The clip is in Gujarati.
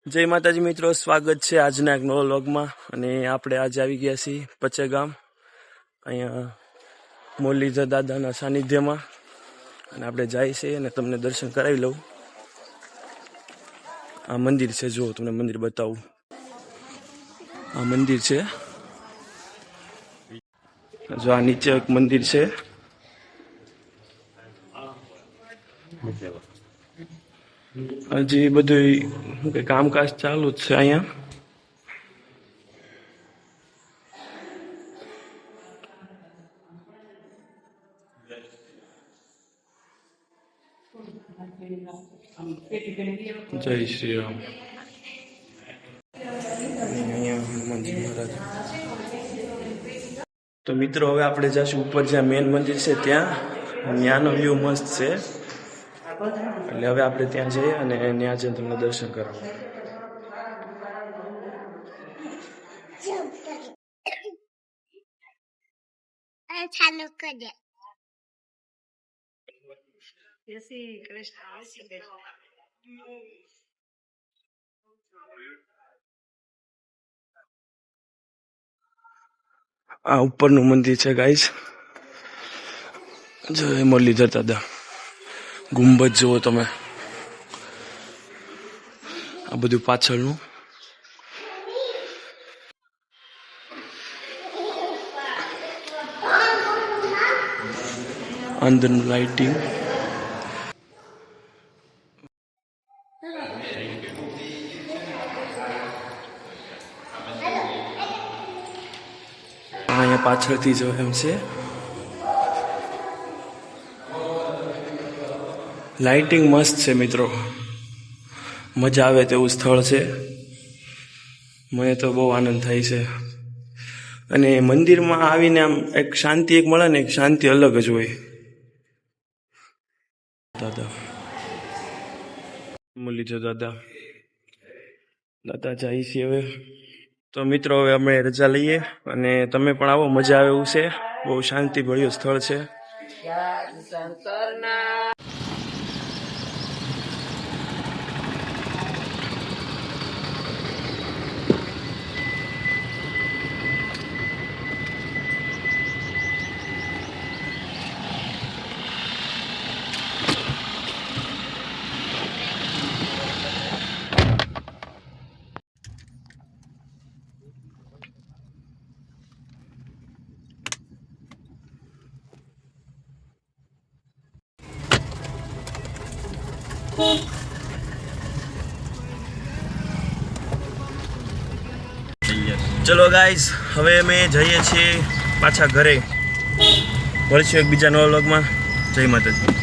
જય માતાજી મિત્રો, સ્વાગત છે આજના એક નવા વ્લોગમાં। અને આપણે આજે આવી ગયા છીએ પચે ગામ, અહીંયા મુરલીધર દાદાના સાનિધ્યમાં। અને આપણે જાય છે અને તમને દર્શન કરાવી લઉં। આ મંદિર છે, જો તમને મંદિર બતાવું। આ મંદિર છે, જો આ નીચે એક મંદિર છે। હજી બધું કામકાજ ચાલુ જ છે અહીંયા। જય શ્રી રામ। અહીંયા હનુમાનજી મહારાજ। તો મિત્રો હવે આપણે જઈશું ઉપર, જ્યાં મેન મંદિર છે ત્યાંનો વ્યૂ મસ્ત છે, એટલે હવે આપણે ત્યાં જઈએ અને ત્યાં જઈને તમને દર્શન કરાવું। ચાલુ કરી દે। જય શ્રી કૃષ્ણ। આ ઉપરનું મંદિર છે ગાઈસ, જય મુરલીધર દાદા। ગુંબજ જુઓ તમે, આ બધું પાછળનું। અંદરનું લાઇટિંગ, અહીંયા પાછળથી જો એમ છે, લાઇટિંગ મસ્ત છે મિત્રો, મજા આવે તેવું સ્થળ છે। મને તો બહુ આનંદ થાય છે। અને મંદિરમાં આવીને આમ એક શાંતિ એક મળે ને, એક શાંતિ અલગ જ હોય। દાદા મુરલીધર દાદા જાય છે હવે। તો મિત્રો હવે અમે રજા લઈએ અને તમે પણ આવો, મજા આવે એવું છે। બહુ શાંતિ ભર્યું સ્થળ છે। ચલો ગાઈસ, હવે અમે જઈએ છીએ પાછા ઘરે। મળશું એક બીજા નવા વ્લોગમાં। જય માતાજી।